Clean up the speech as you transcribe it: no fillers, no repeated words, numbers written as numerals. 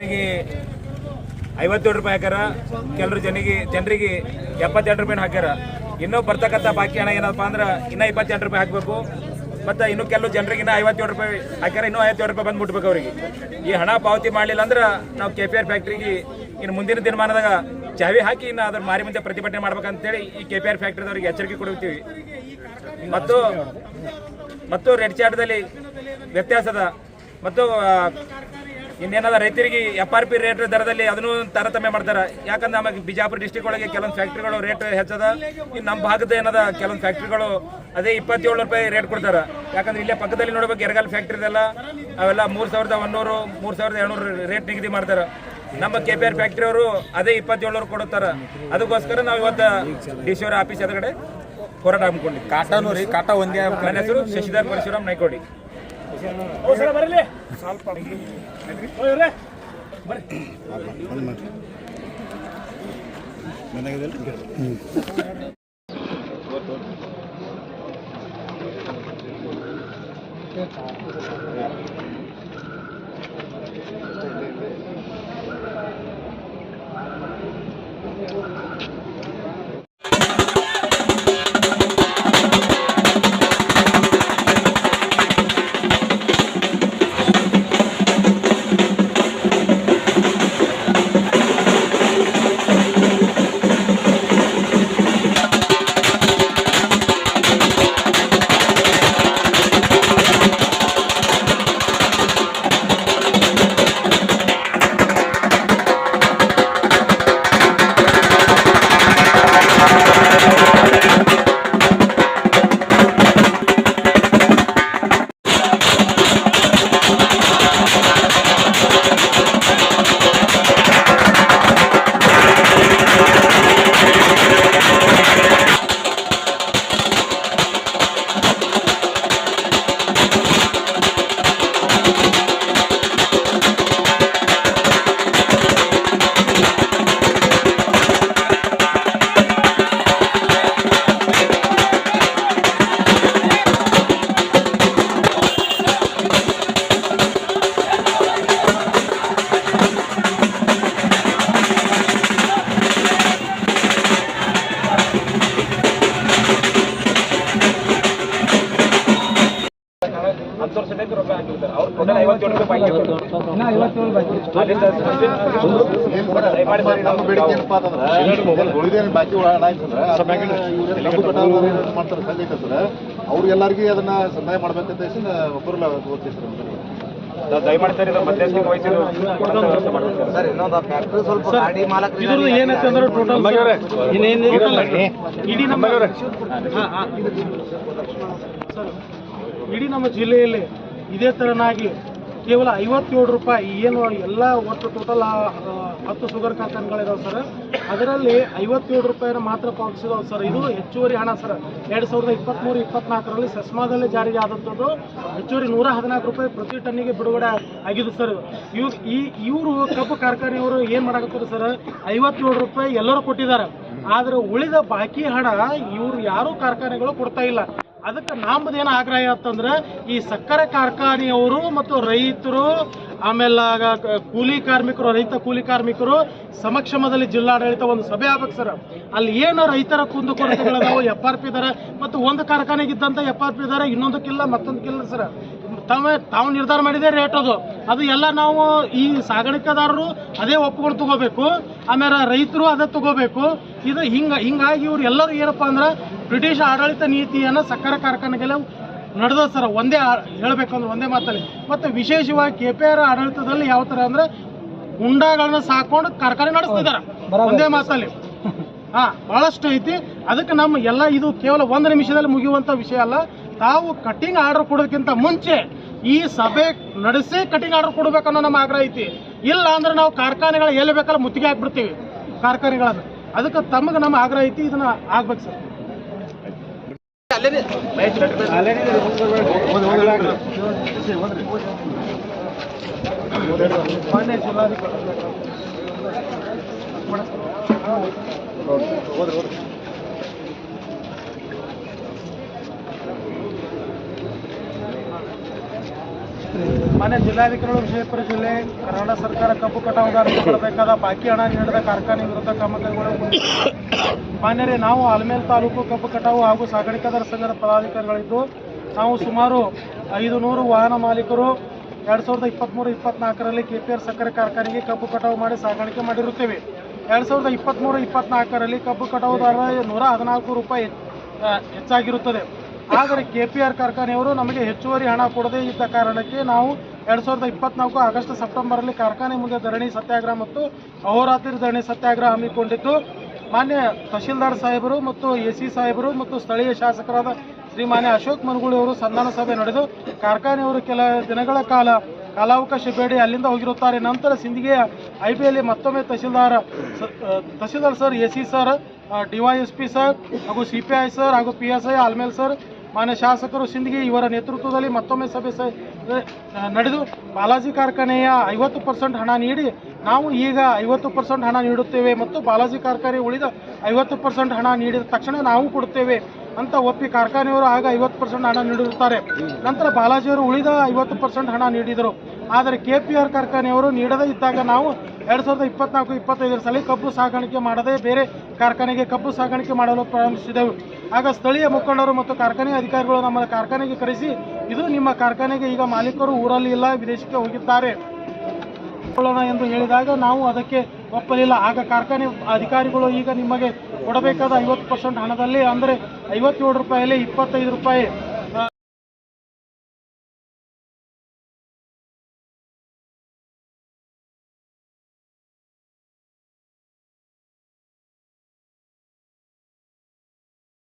57 ರೂಪಾಯಿ ಹಾಕ್ಯಾರ. ಕೆಲವರು ಜನರಿಗೆ 78 ರೂಪಾಯಿ ಹಾಕ್ಯಾರ. ಇನ್ನೂ ಬರ್ತಕ್ಕಂಥ ಬಾಕಿ ಹಣ ಏನಪ್ಪ ಅಂದ್ರೆ ಇನ್ನೂ 28 ರೂಪಾಯಿ ಹಾಕಬೇಕು. ಮತ್ತು ಇನ್ನೂ ಕೆಲವು ಜನರಿಗೆ ಇನ್ನೂ 57 ರೂಪಾಯಿ ಹಾಕ್ಯಾರ. ಇನ್ನೂ 57 ರೂಪಾಯಿ ಬಂದು ಮುಟ್ಬೇಕು ಅವರಿಗೆ. ಈ ಹಣ ಪಾವತಿ ಮಾಡಲಿಲ್ಲ ಅಂದ್ರೆ ನಾವು KPR ಫ್ಯಾಕ್ಟ್ರಿಗೆ ಇನ್ನು ಮುಂದಿನ ದಿನಮಾನದಾಗ ಚಾವಿ ಹಾಕಿ ಇನ್ನು ಅದ್ರ ಮಾರಿ ಮುಂದೆ ಪ್ರತಿಭಟನೆ ಮಾಡ್ಬೇಕಂತೇಳಿ ಈ KPR ಫ್ಯಾಕ್ಟ್ರಿದವ್ರಿಗೆ ಎಚ್ಚರಿಕೆ ಕೊಡ್ತೀವಿ. ಮತ್ತು ರೆಡ್ ಚಾರ್ಟ್ದಲ್ಲಿ ವ್ಯತ್ಯಾಸದ ಮತ್ತು ಇನ್ನೇನಾದ ರೈತರಿಗೆ FRP ರೇಟ್ ದರದಲ್ಲಿ ಅದನ್ನು ತಾರತಮ್ಯ ಮಾಡ್ತಾರೆ. ಯಾಕಂದ್ರೆ ನಮಗೆ ಬಿಜಾಪುರ ಡಿಸ್ಟಿಕ್ ಒಳಗೆ ಕೆಲವೊಂದು ಫ್ಯಾಕ್ಟ್ರಿಗಳು ರೇಟ್ ಹೆಚ್ಚದ. ಇನ್ನು ನಮ್ಮ ಭಾಗದ ಏನದ ಕೆಲವೊಂದು ಫ್ಯಾಕ್ಟ್ರಿಗಳು ಅದೇ 27 ರೂಪಾಯಿ ರೇಟ್ ಕೊಡ್ತಾರೆ. ಯಾಕಂದ್ರೆ ಇಲ್ಲೇ ಪಕ್ಕದಲ್ಲಿ ನೋಡ್ಬೇಕು ಎರಗಾಲ್ ಫ್ಯಾಕ್ಟ್ರಿ ಇದೆಲ್ಲ ಅವೆಲ್ಲ 3100 3200 ರೇಟ್ ನಿಗದಿ ಮಾಡ್ತಾರೆ. ನಮ್ಮ KPR ಫ್ಯಾಕ್ಟ್ರಿ ಅವರು ಅದೇ 27 ಕೊಡುತ್ತಾರೆ. ಅದಕ್ಕೋಸ್ಕರ ನಾವು ಇವತ್ತು DC ಅವರ ಆಫೀಸ್ ಎದುರುಗಡೆ ಹೋರಾಟ ಹಮ್ಮಿಕೊಂಡಿದ್ವಿ. ಕಾಟಾನು ರೀ ಕಾಟ ಒಂದೇ. ನನ್ನ ಹೆಸರು ಶಶಿಧರ್ ಪರಶುರಾಮ್ ನಾಯ್ಕೋಡಿ. ಅವ್ರಿಗೆಲ್ಲರಿಗೂ ಅದನ್ನ ಸಹಾಯ ಮಾಡ್ಬೇಕಂತ ಒಬ್ಬರಲ್ಲ ದಯಮಾಡಿ ಸರ್ ಇದು ಮಧ್ಯಸ್ಥಿಕೆ ವಹಿಸಿದ್ರು ಸರ್. ಇನ್ನೊಂದು ಫ್ಯಾಕ್ಟ್ರಿ ಸ್ವಲ್ಪ ಗಾಡಿ ಮಾಲಕರು ಏನಂತ ಅಂದ್ರೆ ಟೋಟಲ್ ಇಡೀ ನಮ್ಮ ಜಿಲ್ಲೆಯಲ್ಲಿ ಇದೇ ತರನಾಗಿ ಕೇವಲ 57 ರೂಪಾಯಿ ಏನು ಎಲ್ಲ ಒಟ್ಟು ಟೋಟಲ್ 10 ಶುಗರ್ ಕಾರ್ಖಾನೆಗಳಿದಾವೆ ಸರ್. ಅದರಲ್ಲಿ 57 ರೂಪಾಯಿನ ಮಾತ್ರ ಪಾವತಿಸಿದಾವೆ ಸರ್. ಇದು ಹೆಚ್ಚುವರಿ ಹಣ ಸರ್. 2023-24ರಲ್ಲಿ ಸೆಸ್ಮಾದಲ್ಲಿ ಜಾರಿಗೆ ಆದಂಥದ್ದು ಹೆಚ್ಚುವರಿ 114 ರೂಪಾಯಿ ಪ್ರತಿ ಟನ್ನಿಗೆ ಬಿಡುಗಡೆ ಆಗಿದೆ ಸರ್. ಇವರು ಕಬ್ಬು ಕಾರ್ಖಾನೆಯವರು ಏನು ಮಾಡಾಕತ್ತಾರೆ ಸರ್, 57 ರೂಪಾಯಿ ಎಲ್ಲರೂ ಕೊಟ್ಟಿದ್ದಾರೆ. ಆದರೆ ಉಳಿದ ಬಾಕಿ ಹಣ ಇವರು ಯಾರೂ ಕಾರ್ಖಾನೆಗಳು ಕೊಡ್ತಾ ಇಲ್ಲ. ಅದಕ್ಕೆ ನಮ್ಮದೇನು ಆಗ್ರಹ ಅಂತಂದ್ರೆ ಈ ಸಕ್ಕರೆ ಕಾರ್ಖಾನೆಯವರು ಮತ್ತು ರೈತರು ಆಮೇಲೆ ಕೂಲಿ ಕಾರ್ಮಿಕರು, ರೈತ ಕೂಲಿ ಕಾರ್ಮಿಕರು ಸಮಕ್ಷಮದಲ್ಲಿ ಜಿಲ್ಲಾಡಳಿತ ಒಂದು ಸಭೆ ಆಗ್ಬೇಕು ಸರ್. ಅಲ್ಲಿ ಏನು ರೈತರ ಕುಂದುಕೊರತೆಗಳದಾವು, FRP ದರ ಮತ್ತು ಒಂದು ಕಾರ್ಖಾನೆಗಿದ್ದಂಥ FRP ದರ ಇನ್ನೊಂದಕ್ಕಿಲ್ಲ ಮತ್ತೊಂದಕ್ಕಿಲ್ಲ ಸರ್. ತಾವು ನಿರ್ಧಾರ ಮಾಡಿದೆ ರೇಟ್ ಅದು ಎಲ್ಲ ನಾವು ಈ ಸಾಗಾಣಿಕೆದಾರರು ಅದೇ ಒಪ್ಪಿಕೊಂಡು ತಗೋಬೇಕು, ಆಮೇಲೆ ರೈತರು ಅದೇ ತಗೋಬೇಕು. ಇದು ಹಿಂಗಾಗಿ ಇವ್ರು ಎಲ್ಲರೂ ಏನಪ್ಪ ಅಂದ್ರೆ ಬ್ರಿಟಿಷ್ ಆಡಳಿತ ನೀತಿಯನ್ನು ಸಕ್ಕರೆ ಕಾರ್ಖಾನೆಗೆಲ್ಲ ನಡೆದ ಸರ್. ಒಂದೇ ಹೇಳಬೇಕಂದ್ರೆ ಒಂದೇ ಮಾತಲ್ಲಿ. ಮತ್ತು ವಿಶೇಷವಾಗಿ KPR ಆಡಳಿತದಲ್ಲಿ ಯಾವ ಥರ ಅಂದರೆ ಗುಂಡಾಗಳನ್ನ ಸಾಕೊಂಡು ಕಾರ್ಖಾನೆ ನಡೆಸ್ತಿದ್ದಾರೆ ಒಂದೇ ಮಾತಲ್ಲಿ. ಭಾಳಷ್ಟು ಐತಿ. ಅದಕ್ಕೆ ನಮ್ಮ ಎಲ್ಲ ಇದು ಕೇವಲ 1 ನಿಮಿಷದಲ್ಲಿ ಮುಗಿಯುವಂಥ ವಿಷಯ ಅಲ್ಲ. ತಾವು ಕಟ್ಟಿಂಗ್ ಆರ್ಡರ್ ಕೊಡೋದಕ್ಕಿಂತ ಮುಂಚೆ ಈ ಸಭೆ ನಡೆಸಿ ಕಟ್ಟಿಂಗ್ ಆರ್ಡರ್ ಕೊಡಬೇಕನ್ನೋ ನಮ್ಮ ಆಗ್ರಹ ಐತಿ. ಇಲ್ಲ ಅಂದ್ರೆ ನಾವು ಕಾರ್ಖಾನೆಗಳ ಎಲ್ಲಿ ಬೇಕಲ್ಲ ಮುತ್ತಿಗೆ ಹಾಕ್ಬಿಡ್ತೀವಿ ಕಾರ್ಖಾನೆಗಳನ್ನ. ಅದಕ್ಕೆ ತಮಗೆ ನಮ್ಮ ಆಗ್ರಹ ಐತಿ, ಇದನ್ನ ಆಗ್ಬೇಕು ಸರ್. ಮಾನ್ಯ ಜಿಲ್ಲಾಧಿಕಾರಿಗಳು ವಿಜಯಪುರ ಜಿಲ್ಲೆ ಕರ್ನಾಟಕ ಸರ್ಕಾರ ಕಬ್ಬು ಕಟಾವುದಾರರಿಗೆ ಕೊಡಬೇಕಾದ ಬಾಕಿ ಹಣ ನೀಡದ ಕಾರ್ಖಾನೆ ವಿರುದ್ಧ ಕ್ರಮ ಕೈಗೊಳ್ಳಬೇಕು. ಮಾನ್ಯರೇ, ನಾವು ಆಲಮೇಲ್ ತಾಲೂಕು ಕಬ್ಬು ಕಟಾವು ಹಾಗೂ ಸಾಗಾಣಿಕೆದಾರ ಸಂಘದ ಪದಾಧಿಕಾರಿಗಳಿದ್ದು ನಾವು ಸುಮಾರು 500 ವಾಹನ ಮಾಲೀಕರು 2023-24ರಲ್ಲಿ KPR ಸಕ್ಕರೆ ಕಾರ್ಖಾನೆಗೆ ಕಬ್ಬು ಕಟಾವು ಮಾಡಿ ಸಾಗಾಣಿಕೆ ಮಾಡಿರುತ್ತೇವೆ. 2023-24ರಲ್ಲಿ ಕಬ್ಬು ಕಟಾವು ದರ 114 ರೂಪಾಯಿ ಹೆಚ್ಚಾಗಿರುತ್ತದೆ. ಆದರೆ KPR ಕಾರ್ಖಾನೆಯವರು ನಮಗೆ ಹೆಚ್ಚುವರಿ ಹಣ ಕೊಡದೇ ಇದ್ದ ಕಾರಣಕ್ಕೆ ನಾವು 2024 ಆಗಸ್ಟ್ ಸೆಪ್ಟೆಂಬರಲ್ಲಿ ಕಾರ್ಖಾನೆ ಮುಂದೆ ಧರಣಿ ಸತ್ಯಾಗ್ರಹ ಮತ್ತು ಅಹೋರಾತ್ರಿ ಧರಣಿ ಸತ್ಯಾಗ್ರಹ ಹಮ್ಮಿಕೊಂಡಿದ್ದು ಮಾನ್ಯ ತಹಶೀಲ್ದಾರ್ ಸಾಹೇಬರು ಮತ್ತು AC ಸಾಹೇಬರು ಮತ್ತು ಸ್ಥಳೀಯ ಶಾಸಕರಾದ ಶ್ರೀಮಾನ್ಯ ಅಶೋಕ್ ಮನಗೂಳಿ ಅವರು ಸಂಧಾನ ಸಭೆ ನಡೆದು ಕಾರ್ಖಾನೆಯವರು ಕೆಲ ದಿನಗಳ ಕಾಲ ಕಾಲಾವಕಾಶ ಬೇಡಿ ಅಲ್ಲಿಂದ ಹೋಗಿರುತ್ತಾರೆ. ನಂತರ ಸಿಂದಗಿಯ IBಯಲ್ಲಿ ಮತ್ತೊಮ್ಮೆ tahsildar sir, AC sir, DYSP sir ಹಾಗೂ CPI ಸರ್ ಹಾಗೂ PSI ಆಲ್ಮೇಲ್ ಸರ್, ಮಾನ್ಯ ಶಾಸಕರು ಸಿಂದಗಿ ಇವರ ನೇತೃತ್ವದಲ್ಲಿ ಮತ್ತೊಮ್ಮೆ ಸಭೆ ನಡೆದು ಬಾಲಾಜಿ ಕಾರ್ಖಾನೆಯ 50% ಹಣ ನೀಡಿ ನಾವು ಈಗ 50% ಹಣ ನೀಡುತ್ತೇವೆ ಮತ್ತು ಬಾಲಾಜಿ ಕಾರ್ಖಾನೆ ಉಳಿದ 50% ಹಣ ನೀಡಿದ ತಕ್ಷಣ ನಾವು ಕೊಡುತ್ತೇವೆ ಅಂತ ಒಪ್ಪಿ ಕಾರ್ಖಾನೆಯವರು ಆಗ 50% ಹಣ ನೀಡಿರುತ್ತಾರೆ. ನಂತರ ಬಾಲಾಜಿಯವರು ಉಳಿದ 50% ಹಣ ನೀಡಿದರು. ಆದರೆ KPR ಕಾರ್ಖಾನೆಯವರು ನೀಡದೇ ಇದ್ದಾಗ ನಾವು 2024-25 ಸಲ ಕಬ್ಬು ಸಾಗಾಣಿಕೆ ಮಾಡದೆ ಬೇರೆ ಕಾರ್ಖಾನೆಗೆ ಕಬ್ಬು ಸಾಗಾಣಿಕೆ ಮಾಡಲು ಪ್ರಾರಂಭಿಸಿದೆವು. ಆಗ ಸ್ಥಳೀಯ ಮುಖಂಡರು ಮತ್ತು ಕಾರ್ಖಾನೆ ಅಧಿಕಾರಿಗಳು ನಮ್ಮ ಕಾರ್ಖಾನೆಗೆ ಕರೆಸಿ, ಇದು ನಿಮ್ಮ ಕಾರ್ಖಾನೆಗೆ ಈಗ ಮಾಲೀಕರು ಊರಲ್ಲಿ ಇಲ್ಲ, ವಿದೇಶಕ್ಕೆ ಹೋಗಿದ್ದಾರೆ ಎಂದು ಹೇಳಿದಾಗ ನಾವು ಅದಕ್ಕೆ ಒಪ್ಪಲಿಲ್ಲ. ಆಗ ಕಾರ್ಖಾನೆ ಅಧಿಕಾರಿಗಳು ಈಗ ನಿಮಗೆ ಕೊಡಬೇಕಾದ 50% ಹಣದಲ್ಲಿ ಅಂದರೆ 57 ರೂಪಾಯಿಯಲ್ಲಿ 25 ರೂಪಾಯಿ